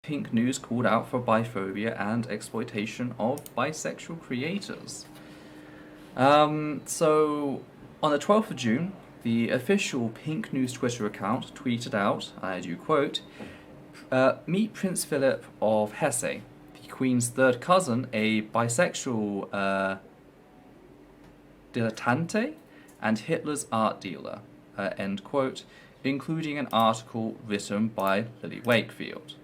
Pink News called out for biphobia and exploitation of bisexual creators. So, on the 12th of June, the official Pink News Twitter account tweeted out, I do quote, meet Prince Philip of Hesse, the Queen's third cousin, a bisexual dilettante, and Hitler's art dealer, end quote, including an article written by Lily Wakefield.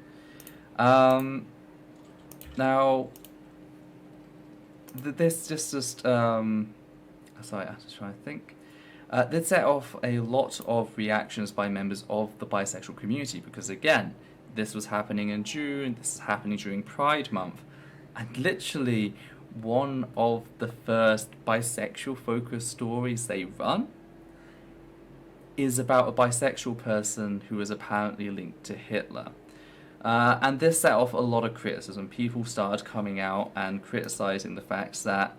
Now, this just sorry, I have to try to think. This set off a lot of reactions by members of the bisexual community because, again, this was happening in June, this is happening during Pride Month, and literally one of the first bisexual focused stories they run is about a bisexual person who is apparently linked to Hitler. And this set off a lot of criticism. People started coming out and criticizing the fact that,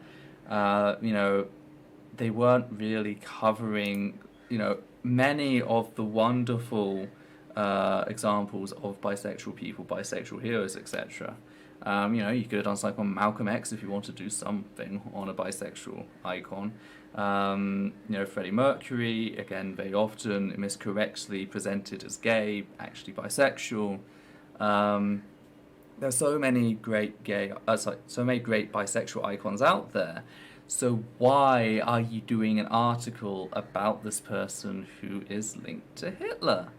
they weren't really covering, many of the wonderful examples of bisexual people, bisexual heroes, etc. You could have done something on Malcolm X if you want to do something on a bisexual icon. Freddie Mercury, again, very often miscorrectly presented as gay, actually bisexual. There's so many great so many great bisexual icons out there. So why are you doing an article about this person who is linked to Hitler?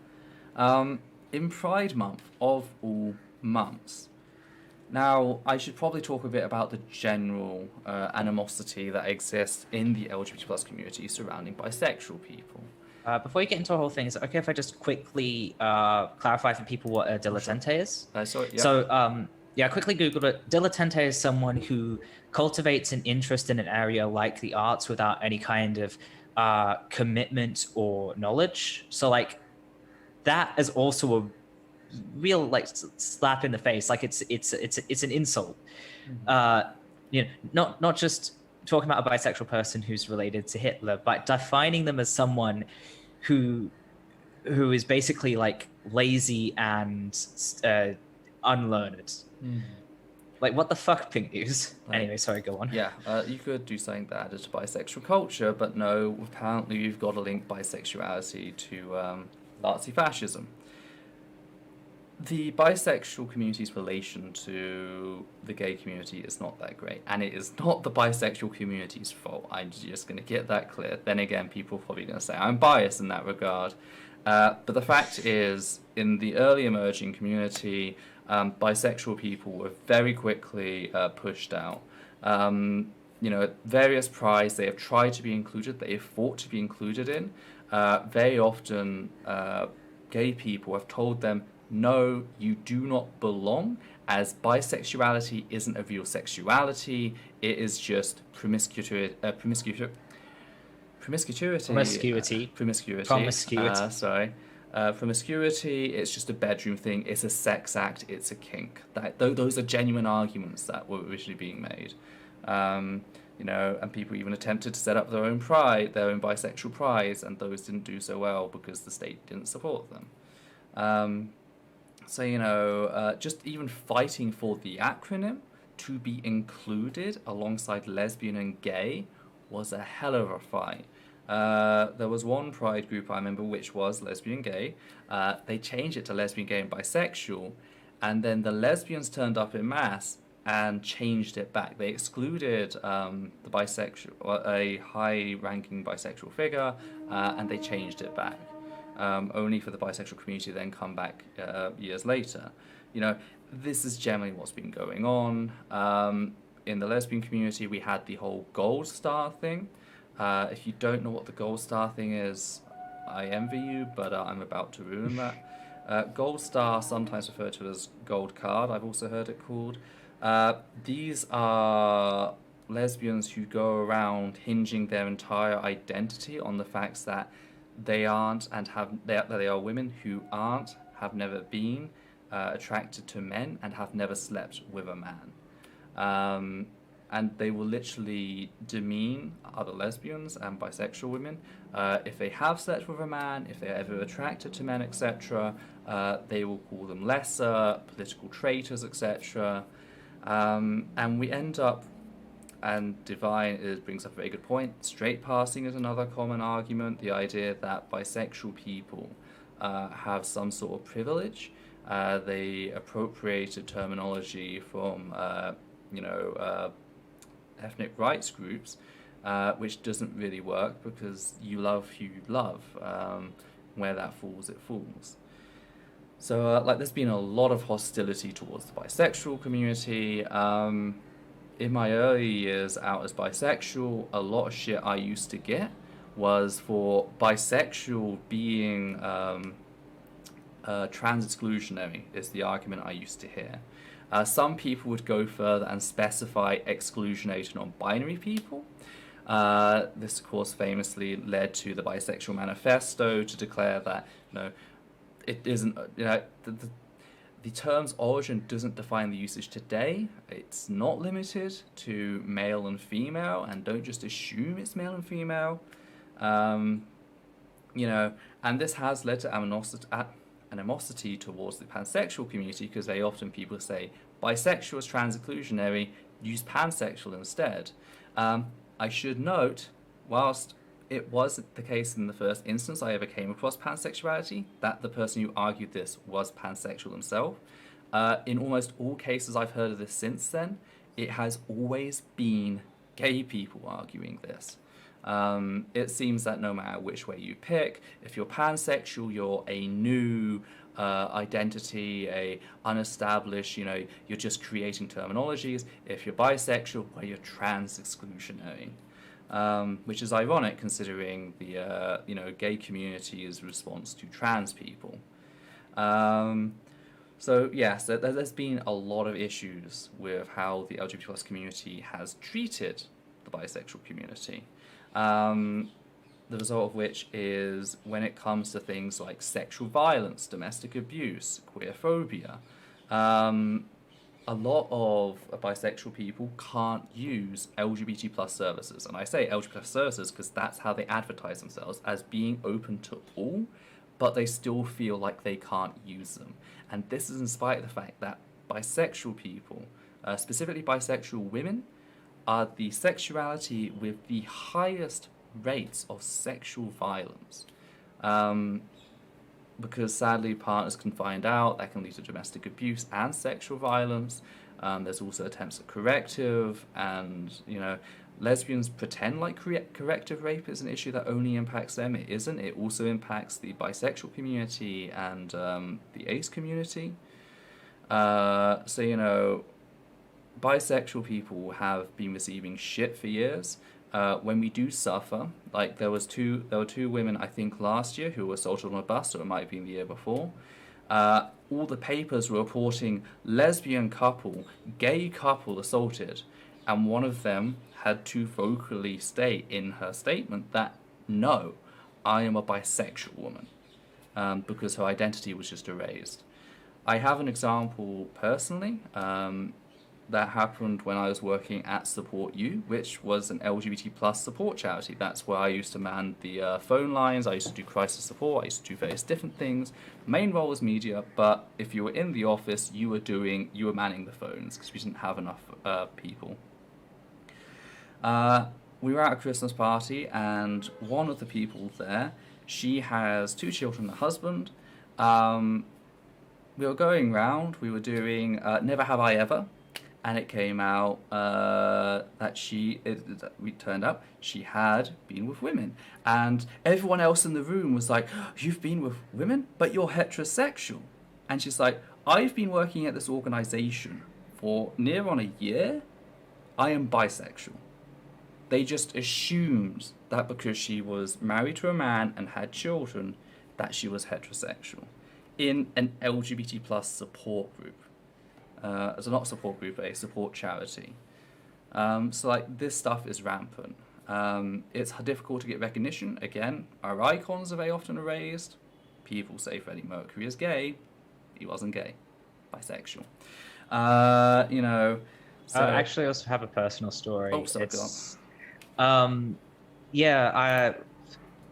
In Pride Month, of all months. Now, I should probably talk a bit about the general animosity that exists in the LGBT plus community surrounding bisexual people. Before you get into the whole thing, is it okay if I just quickly clarify for people what a dilettante is? I quickly Googled it. Dilettante is someone who cultivates an interest in an area like the arts without any kind of commitment or knowledge. So, that is also a real slap in the face. It's an insult. Not just talking about a bisexual person who's related to Hitler, but defining them as someone who is basically lazy and unlearned. What the fuck, Pink News? Anyway, sorry, go on. Yeah, you could do something that added to bisexual culture, but no, apparently you've got to link bisexuality to Nazi fascism. The bisexual community's relation to the gay community is not that great, and it is not the bisexual community's fault. I'm just going to get that clear. Then again, people are probably going to say I'm biased in that regard. But the fact is, in the early emerging community, bisexual people were very quickly pushed out. At various prides, they have tried to be included, they have fought to be included in. Very often, gay people have told them, no, you do not belong, as bisexuality isn't a real sexuality, it is just promiscuity. Promiscuity, it's just a bedroom thing, it's a sex act, it's a kink. Those are genuine arguments that were originally being made. And people even attempted to set up their own pride, their own bisexual prides, and those didn't do so well because the state didn't support them. Just even fighting for the acronym to be included alongside lesbian and gay was a hell of a fight. There was one pride group I remember which was lesbian gay. They changed it to lesbian gay and bisexual, and then the lesbians turned up in mass and changed it back. They excluded the bisexual, a high-ranking bisexual figure, and they changed it back. Only for the bisexual community to then come back years later. This is generally what's been going on. In the lesbian community, we had the whole gold star thing. If you don't know what the gold star thing is, I envy you, but I'm about to ruin that. Gold star, sometimes referred to as gold card, I've also heard it called. These are lesbians who go around hinging their entire identity on the facts that they aren't and they are women who aren't, have never been attracted to men, and have never slept with a man. and they will literally demean other lesbians and bisexual women. If they have sex with a man, if they're ever attracted to men, etc., they will call them lesser, political traitors, etc. And we end up, and Divine brings up a very good point, straight passing is another common argument, the idea that bisexual people have some sort of privilege. They appropriated terminology from, ethnic rights groups, which doesn't really work because you love who you love. Where that falls, it falls. So, there's been a lot of hostility towards the bisexual community. In my early years out as bisexual, a lot of shit I used to get was for bisexual being trans-exclusionary, is the argument I used to hear. Some people would go further and specify exclusionation on binary people. This, of course, famously led to the Bisexual Manifesto to declare that, it isn't, the term's origin doesn't define the usage today. It's not limited to male and female, and don't just assume it's male and female. And this has led to animosity towards the pansexual community, because very often people say bisexual is trans-inclusionary, use pansexual instead. I should note, whilst it was the case in the first instance I ever came across pansexuality, that the person who argued this was pansexual himself. In almost all cases I've heard of this since then, it has always been gay people arguing this. It seems that no matter which way you pick, if you're pansexual, you're a new identity, a unestablished, you're just creating terminologies. If you're bisexual, well, you're trans-exclusionary. Which is ironic considering the gay community's response to trans people. So yes, there's been a lot of issues with how the LGBT plus community has treated the bisexual community. The result of which is when it comes to things like sexual violence, domestic abuse, queerphobia, a lot of bisexual people can't use LGBT plus services. And I say LGBT plus services because that's how they advertise themselves, as being open to all, but they still feel like they can't use them. And this is in spite of the fact that bisexual people, specifically bisexual women, are the sexuality with the highest rates of sexual violence. Because sadly partners can find out, that can lead to domestic abuse and sexual violence. There's also attempts at corrective, and lesbians pretend like corrective rape is an issue that only impacts them. It isn't. It also impacts the bisexual community and the ace community. Bisexual people have been receiving shit for years. When we do suffer, like there were two women, I think last year, who were assaulted on a bus, or it might have been the year before. All the papers were reporting lesbian couple, gay couple assaulted, and one of them had to vocally state in her statement that, no, I am a bisexual woman, because her identity was just erased. I have an example personally. That happened when I was working at Support You, which was an LGBT plus support charity. That's where I used to man the phone lines. I used to do crisis support. I used to do various different things. Main role was media, but if you were in the office, you were manning the phones because we didn't have enough people. We were at a Christmas party, and one of the people there, she has 2 children and a husband. We were going round. We were doing Never Have I Ever. And it came out that we turned up, she had been with women. And everyone else in the room was like, you've been with women, but you're heterosexual. And she's like, I've been working at this organization for near on a year. I am bisexual. They just assumed that because she was married to a man and had children, that she was heterosexual in an LGBT plus support group. As a not support group, but a support charity. This stuff is rampant. It's difficult to get recognition. Again, our icons are very often erased. People say Freddie Mercury is gay. He wasn't gay. Bisexual. So I actually also have a personal story. Oh, sorry, it's yeah,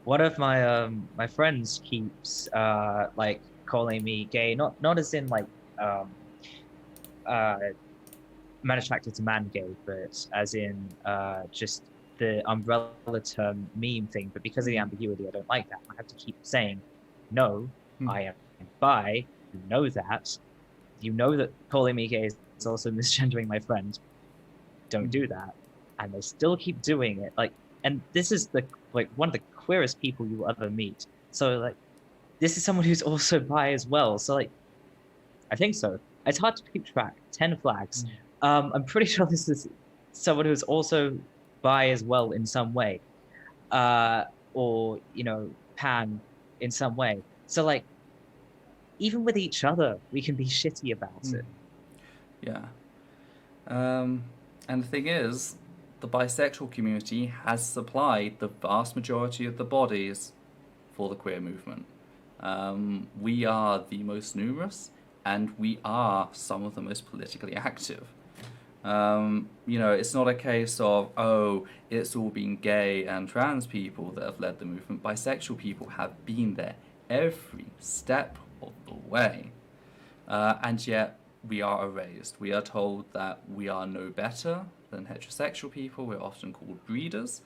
one of my friends keeps like calling me gay, not as in like uh man attracted to man gay, but as in just the umbrella term meme thing. But because of the ambiguity, I don't like that. I have to keep saying, no, I am bi. You know that. You know that calling me gay is also misgendering my friend. Don't do that. And they still keep doing it. Like, and this is the like one of the queerest people you will ever meet. So like, this is someone who's also bi as well. So like, I think so. It's hard to keep track. 10 flags. I'm pretty sure this is someone who's also bi as well in some way, or pan in some way. So like, even with each other, we can be shitty about it. Yeah. And the thing is, the bisexual community has supplied the vast majority of the bodies for the queer movement. We are the most numerous, and we are some of the most politically active. It's not a case of, oh, it's all been gay and trans people that have led the movement. Bisexual people have been there every step of the way. And yet, we are erased. We are told that we are no better than heterosexual people. We're often called breeders,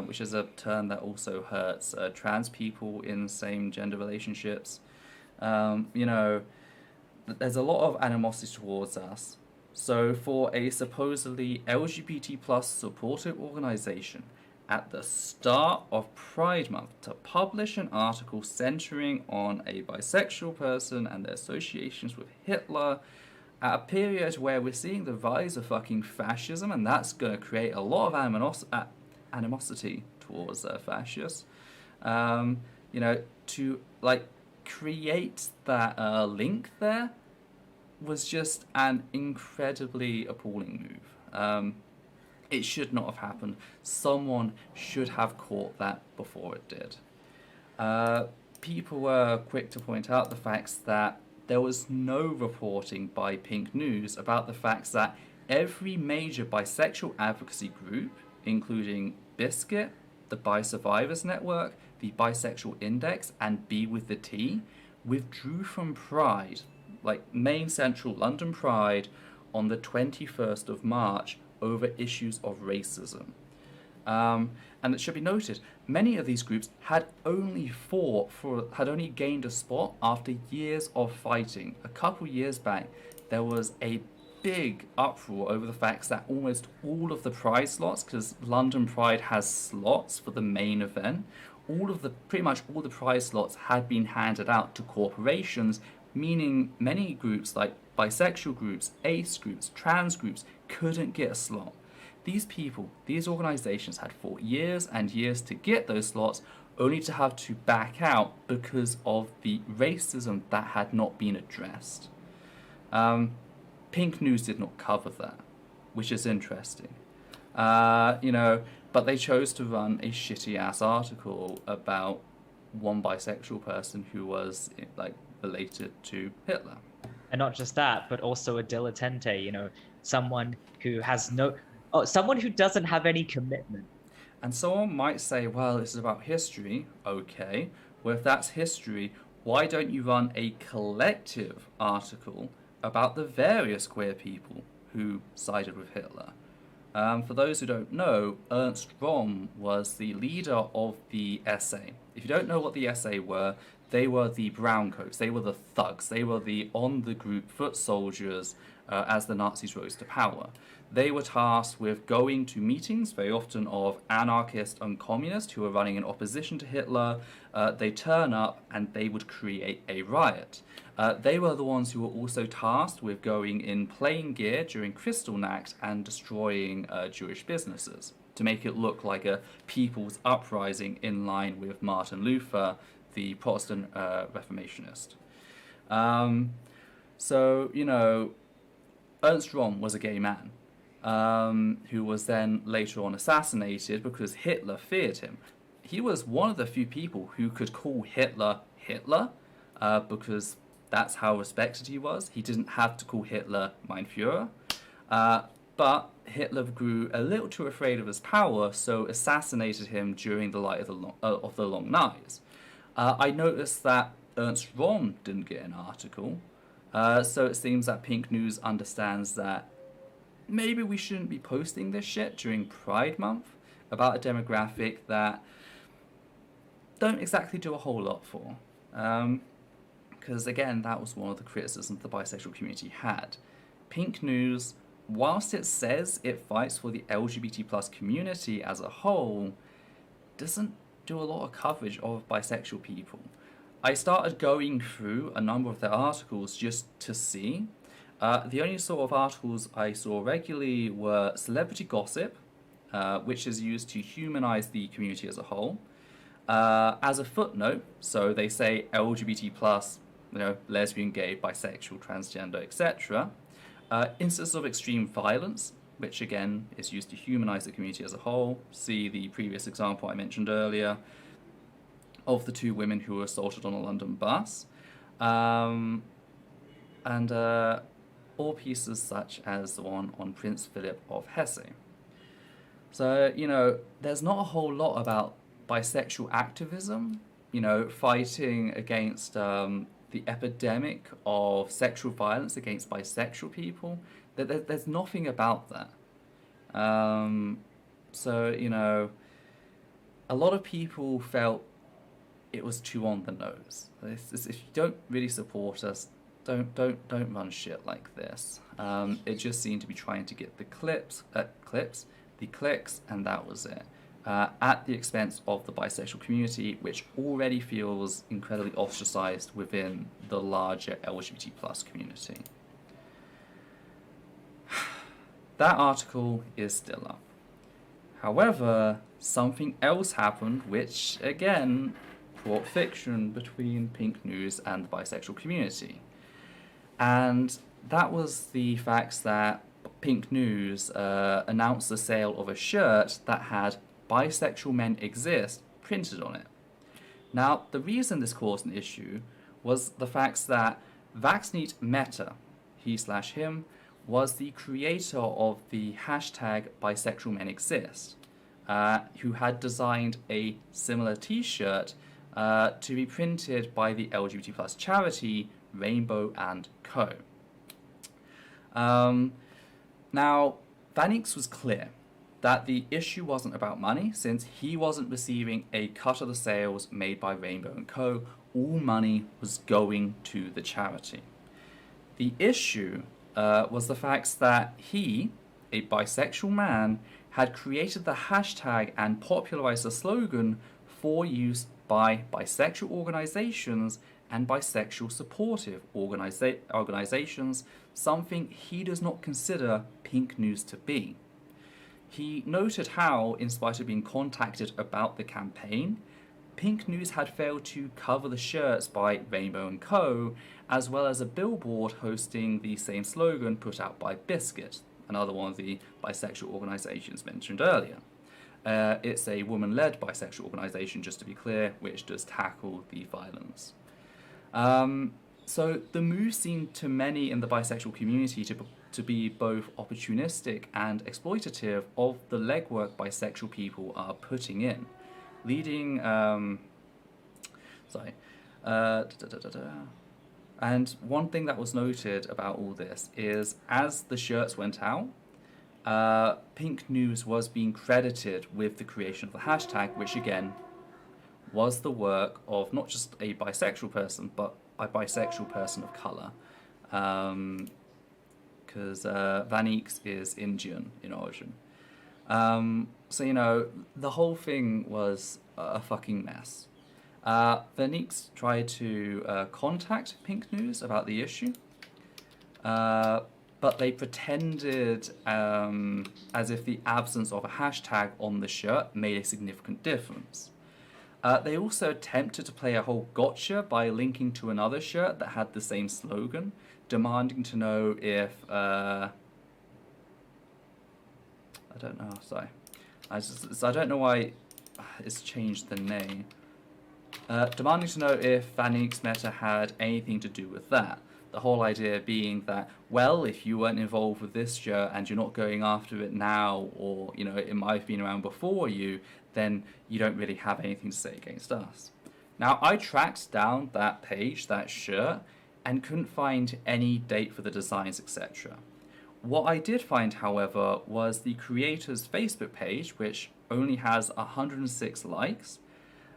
which is a term that also hurts trans people in same gender relationships. There's a lot of animosity towards us. So for a supposedly LGBT plus supportive organization at the start of Pride Month to publish an article centering on a bisexual person and their associations with Hitler at a period where we're seeing the rise of fucking fascism, and that's going to create a lot of animosity towards fascists, to like create that link there was just an incredibly appalling move. It should not have happened. Someone should have caught that before it did. People were quick to point out the facts that there was no reporting by Pink News about the facts that every major bisexual advocacy group, including Biscuit, the Bi Survivors Network, the Bisexual Index, and Be With The T, withdrew from Pride, like main central London Pride, on the 21st of March over issues of racism. And it should be noted, many of these groups had only gained a spot after years of fighting. A couple years back, there was a big uproar over the fact that almost all of the Pride slots, because London Pride has slots for the main event, pretty much all the Pride slots had been handed out to corporations, meaning many groups like bisexual groups, ace groups, trans groups couldn't get a slot. These organizations had fought years and years to get those slots, only to have to back out because of the racism that had not been addressed. Pink News did not cover that, which is interesting. But they chose to run a shitty-ass article about one bisexual person who was, like, related to Hitler. And not just that, but also a dilettante, someone who has someone who doesn't have any commitment. And someone might say, well, this is about history. Okay, well, if that's history, why don't you run a collective article about the various queer people who sided with Hitler? For those who don't know, Ernst Röhm was the leader of the SA. If you don't know what the SA were, they were the browncoats, they were the thugs, they were the on-the-group foot soldiers as the Nazis rose to power. They were tasked with going to meetings, very often of anarchists and communists who were running in opposition to Hitler. They turn up and they would create a riot. They were the ones who were also tasked with going in plain gear during Kristallnacht and destroying Jewish businesses to make it look like a people's uprising in line with Martin Luther, the Protestant Reformationist. Ernst Röhm was a gay man who was then later on assassinated because Hitler feared him. He was one of the few people who could call Hitler Hitler because that's how respected he was. He didn't have to call Hitler Mein Führer. but Hitler grew a little too afraid of his power, so assassinated him during the light of the Long Knives. I noticed that Ernst Röhm didn't get an article, so it seems that Pink News understands that maybe we shouldn't be posting this shit during Pride Month about a demographic that don't exactly do a whole lot for. Because again, that was one of the criticisms the bisexual community had. Pink News, whilst it says it fights for the LGBT plus community as a whole, doesn't do a lot of coverage of bisexual people. I started going through a number of their articles just to see. The only sort of articles I saw regularly were celebrity gossip, which is used to humanize the community as a whole. As a footnote, so they say LGBT plus, lesbian, gay, bisexual, transgender, etc. Instances of extreme violence, which again is used to humanize the community as a whole. See the previous example I mentioned earlier of the 2 women who were assaulted on a London bus. And or pieces such as the one on Prince Philip of Hesse. So, there's not a whole lot about bisexual activism, fighting against the epidemic of sexual violence against bisexual people. There's nothing about that. So, a lot of people felt it was too on the nose. If you don't really support us, don't run shit like this. It just seemed to be trying to get the clicks, and that was it. At the expense of the bisexual community, which already feels incredibly ostracized within the larger LGBT plus community. That article is still up. However, something else happened, which again brought friction between Pink News and the bisexual community. And that was the fact that Pink News announced the sale of a shirt that had "Bisexual Men Exist" printed on it. Now, the reason this caused an issue was the fact that Vaxneet Mehta, he/him, was the creator of the hashtag "Bisexual Men Exist", who had designed a similar t-shirt to be printed by the LGBT plus charity Rainbow and Co. Now, Van Eyck's was clear that the issue wasn't about money, since he wasn't receiving a cut of the sales made by Rainbow and Co. All money was going to the charity. The issue was the fact that he, a bisexual man, had created the hashtag and popularized the slogan for use by bisexual organizations and bisexual supportive organizations, something he does not consider Pink News to be. He noted how, in spite of being contacted about the campaign, Pink News had failed to cover the shirts by Rainbow and Co., as well as a billboard hosting the same slogan put out by Biscuit, another one of the bisexual organizations mentioned earlier. It's a woman-led bisexual organization, just to be clear, which does tackle the violence. So the move seemed to many in the bisexual community to be both opportunistic and exploitative of the legwork bisexual people are putting in, leading, and one thing that was noted about all this is, as the shirts went out, Pink News was being credited with the creation of the hashtag, which again was the work of not just a bisexual person, but a bisexual person of colour. Because Van Eyck's is Indian in origin. So, the whole thing was a fucking mess. Van Eyck's tried to contact Pink News about the issue, but they pretended as if the absence of a hashtag on the shirt made a significant difference. They also attempted to play a whole gotcha by linking to another shirt that had the same slogan, demanding to know if I don't know. Sorry, I don't know why it's changed the name. Demanding to know if Van Eyck's Meta had anything to do with that. The whole idea being that, well, if you weren't involved with this shirt and you're not going after it now, or, you know, it might have been around before you, then you don't really have anything to say against us. Now, I tracked down that page, that shirt, and couldn't find any date for the designs, etc. What I did find, however, was the creator's Facebook page, which only has 106 likes.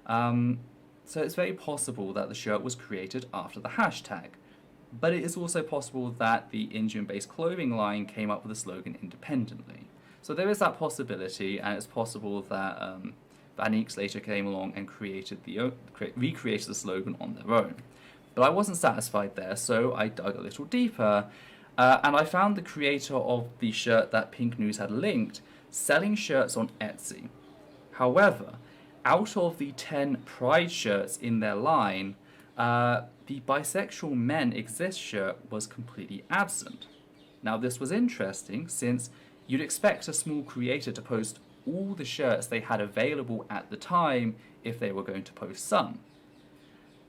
So it's very possible that the shirt was created after the hashtag. But it is also possible that the Indian-based clothing line came up with the slogan independently. So there is that possibility, and it's possible that Van later came along and recreated the slogan on their own. But I wasn't satisfied there, so I dug a little deeper, and I found the creator of the shirt that Pink News had linked selling shirts on Etsy. However, out of the 10 Pride shirts in their line, the Bisexual Men Exist shirt was completely absent. Now, this was interesting, since you'd expect a small creator to post all the shirts they had available at the time if they were going to post some.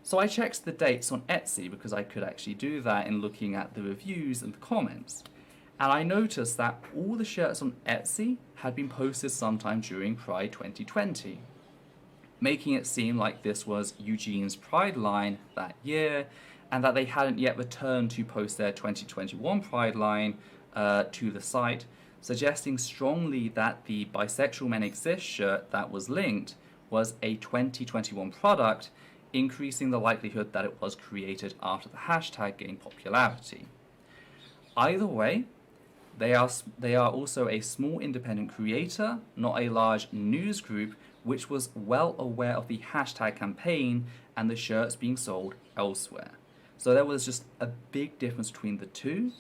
So I checked the dates on Etsy, because I could actually do that in looking at the reviews and the comments. And I noticed that all the shirts on Etsy had been posted sometime during Pride 2020, making it seem like this was Eugene's Pride line that year, and that they hadn't yet returned to post their 2021 Pride line to the site, suggesting strongly that the Bisexual Men Exist shirt that was linked was a 2021 product, increasing the likelihood that it was created after the hashtag gained popularity. Either way, they are also a small independent creator, not a large news group, which was well aware of the hashtag campaign and the shirts being sold elsewhere. So there was just a big difference between the two.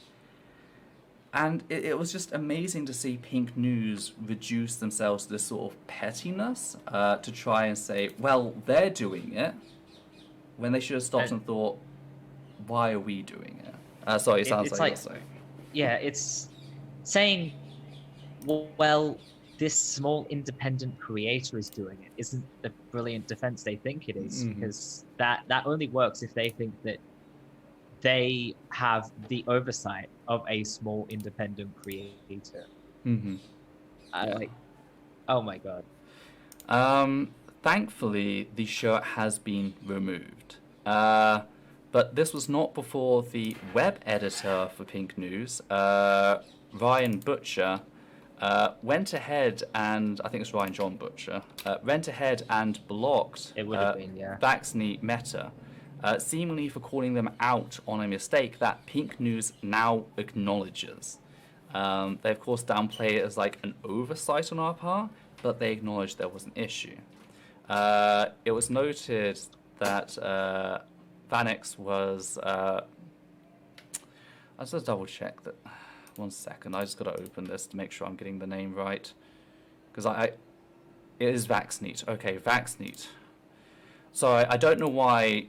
And it was just amazing to see Pink News reduce themselves to this sort of pettiness to try and say, well, they're doing it, when they should have stopped and thought, why are we doing it? Sorry, it sounds like you're saying. Yeah, it's saying, well, this small independent creator is doing it isn't the brilliant defense they think it is, because that only works if they think that they have the oversight of a small independent creator. Like, oh my god. Thankfully, the shirt has been removed. But this was not before the web editor for Pink News, Ryan Butcher, went ahead and, I think it's Ryan John Butcher, went ahead and blocked Vaxney Meta, seemingly for calling them out on a mistake that Pink News now acknowledges. They of course downplay it as like an oversight on our part, but they acknowledged there was an issue. It was noted that Vanex was... I just double check that. 1 second, I just got to open this to make sure I'm getting the name right. Because it is Vaxneet. Okay, Vaxneet. So I don't know why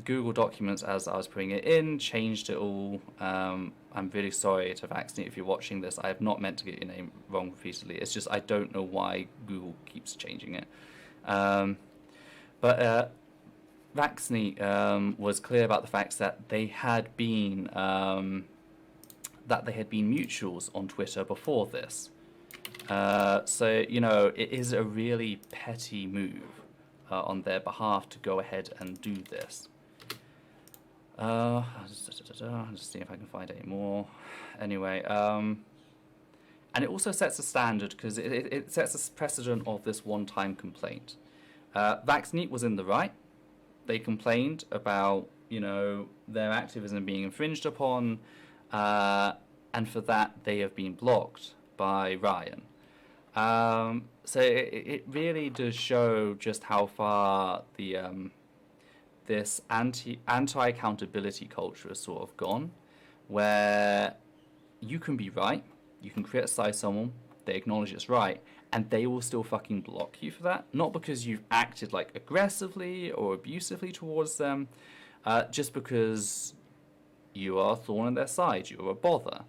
Google Documents, as I was putting it in, changed it all. I'm really sorry to Vaxneet if you're watching this. I have not meant to get your name wrong repeatedly. It's just I don't know why Google keeps changing it. But Vaxneet was clear about the fact that they had been mutuals on Twitter before this. So, you know, it is a really petty move on their behalf to go ahead and do this. I'll just see if I can find any more. Anyway, and it also sets a standard, because it sets a precedent of this one-time complaint. Vaxneet was in the right. They complained about, you know, their activism being infringed upon, and for that they have been blocked by Ryan. So it really does show just how far the this anti-accountability culture has sort of gone, where you can be right, you can criticize someone, they acknowledge it's right, and they will still fucking block you for that, not because you've acted like aggressively or abusively towards them, just because you are a thorn in their side, you are a bother.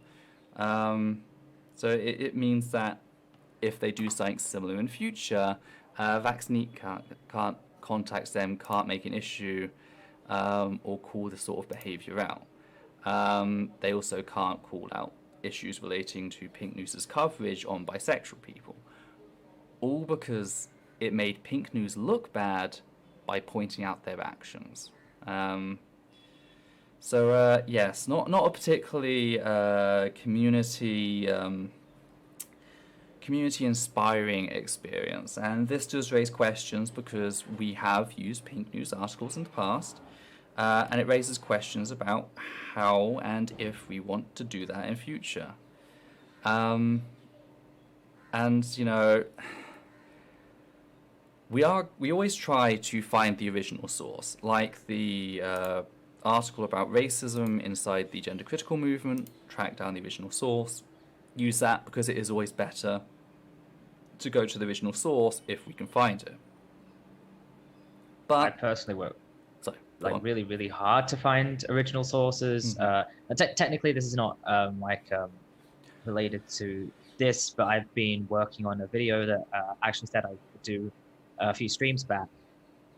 So it means that if they do something similar in future, Vaxneet can't contact them, can't make an issue, or call this sort of behaviour out. They also can't call out issues relating to Pink News's coverage on bisexual people. All because it made Pink News look bad by pointing out their actions. Yes, not a particularly community inspiring experience, and this does raise questions because we have used Pink News articles in the past, and it raises questions about how and if we want to do that in future. And you know, we always try to find the original source, like the article about racism inside the gender critical movement. Track down the original source, use that because it is always better to go to the original source if we can find it. But I personally work really, really hard to find original sources. Technically, this is not related to this, but I've been working on a video that actually said I would do a few streams back.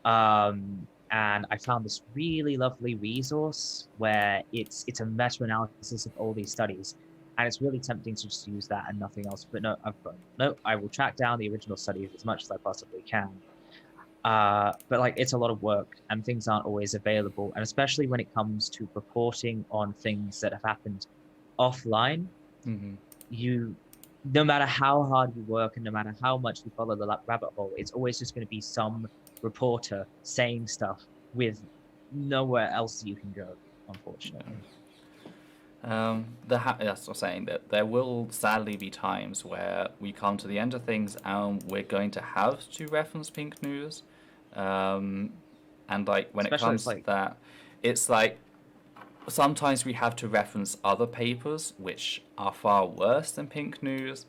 And I found this really lovely resource where it's a meta-analysis of all these studies. And it's really tempting to just use that and nothing else. But no, I will track down the original studies as much as I possibly can. But like, it's a lot of work and things aren't always available. And especially when it comes to reporting on things that have happened offline, no matter how hard you work and no matter how much you follow the rabbit hole, it's always just going to be some reporter saying stuff with nowhere else you can go, unfortunately. That's what I'm saying, that there will sadly be times where we come to the end of things and we're going to have to reference Pink News. And like when especially it comes to that, it's like sometimes we have to reference other papers which are far worse than Pink News.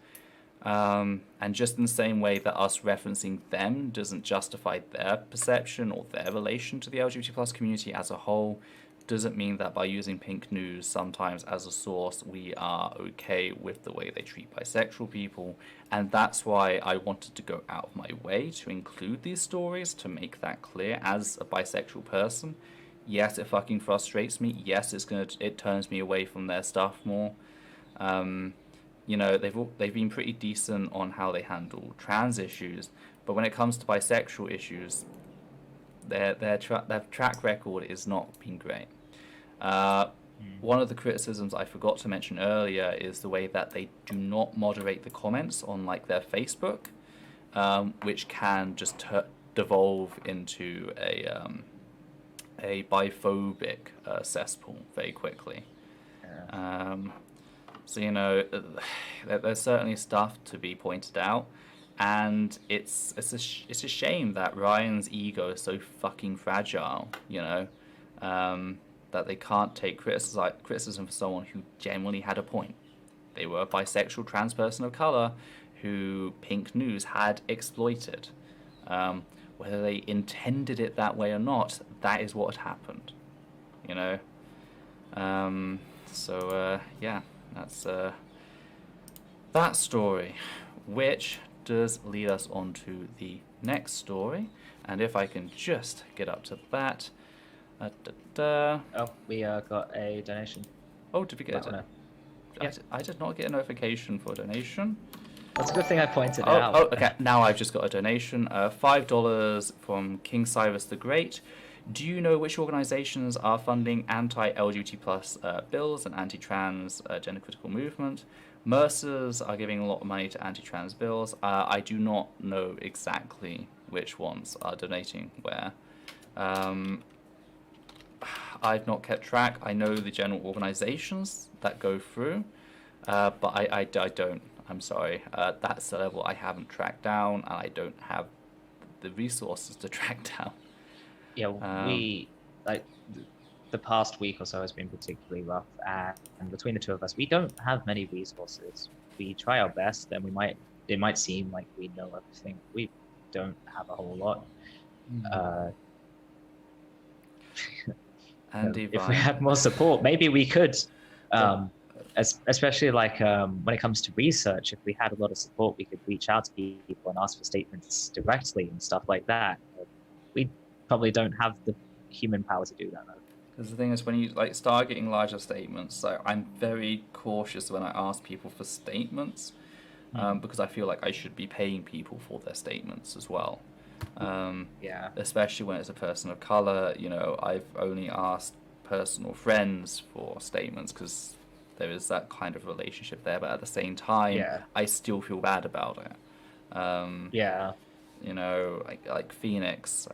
And just in the same way that us referencing them doesn't justify their perception or their relation to the LGBT plus community as a whole, doesn't mean that by using Pink News sometimes as a source we are okay with the way they treat bisexual people. And that's why I wanted to go out of my way to include these stories, to make that clear as a bisexual person. Yes, it fucking frustrates me. Yes, it turns me away from their stuff more. You know, they've been pretty decent on how they handle trans issues, but when it comes to bisexual issues, their track record is not been great. One of the criticisms I forgot to mention earlier is the way that they do not moderate the comments on like their Facebook, which can just devolve into a biphobic cesspool very quickly. So you know, there's certainly stuff to be pointed out. And it's a shame that Ryan's ego is so fucking fragile, you know, that they can't take criticism for someone who genuinely had a point. They were a bisexual trans person of color who Pink News had exploited. Whether they intended it that way or not, that is what had happened, you know. Yeah, that's that story, which does lead us on to the next story. And if I can just get up to that. Oh, we got a donation. Oh, did we get it? I did not get a notification for a donation. That's a good thing I pointed it out. Oh, okay. Now I've just got a donation. $5 from King Cyrus the Great. Do you know which organizations are funding anti-LGBT plus bills and anti-trans gender critical movement? Mercers are giving a lot of money to anti-trans bills. I do not know exactly which ones are donating where. I've not kept track. I know the general organizations that go through, but I don't. I'm sorry. That's the level I haven't tracked down, and I don't have the resources to track down. Yeah, we the past week or so has been particularly rough, and between the two of us, we don't have many resources. We try our best, and it might seem like we know everything. We don't have a whole lot. And if we had more support, maybe we could. Especially like when it comes to research, if we had a lot of support, we could reach out to people and ask for statements directly and stuff like that. We probably don't have the human power to do that, though. Because the thing is, when you like start getting larger statements, so I'm very cautious when I ask people for statements, because I feel like I should be paying people for their statements as well. Yeah. Especially when it's a person of color. You know, I've only asked personal friends for statements because there is that kind of relationship there, but at the same time, Yeah. I still feel bad about it. Yeah. You know, like Phoenix.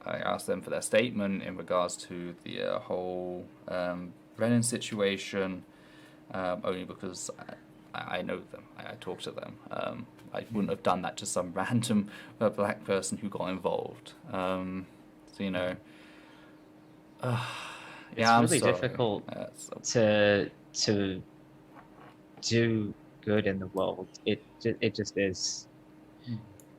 I asked them for their statement in regards to the whole Brennan situation, only because I know them. I talk to them. I wouldn't have done that to some random black person who got involved. So, you know, It's I'm really sorry. difficult to do good in the world. It just is.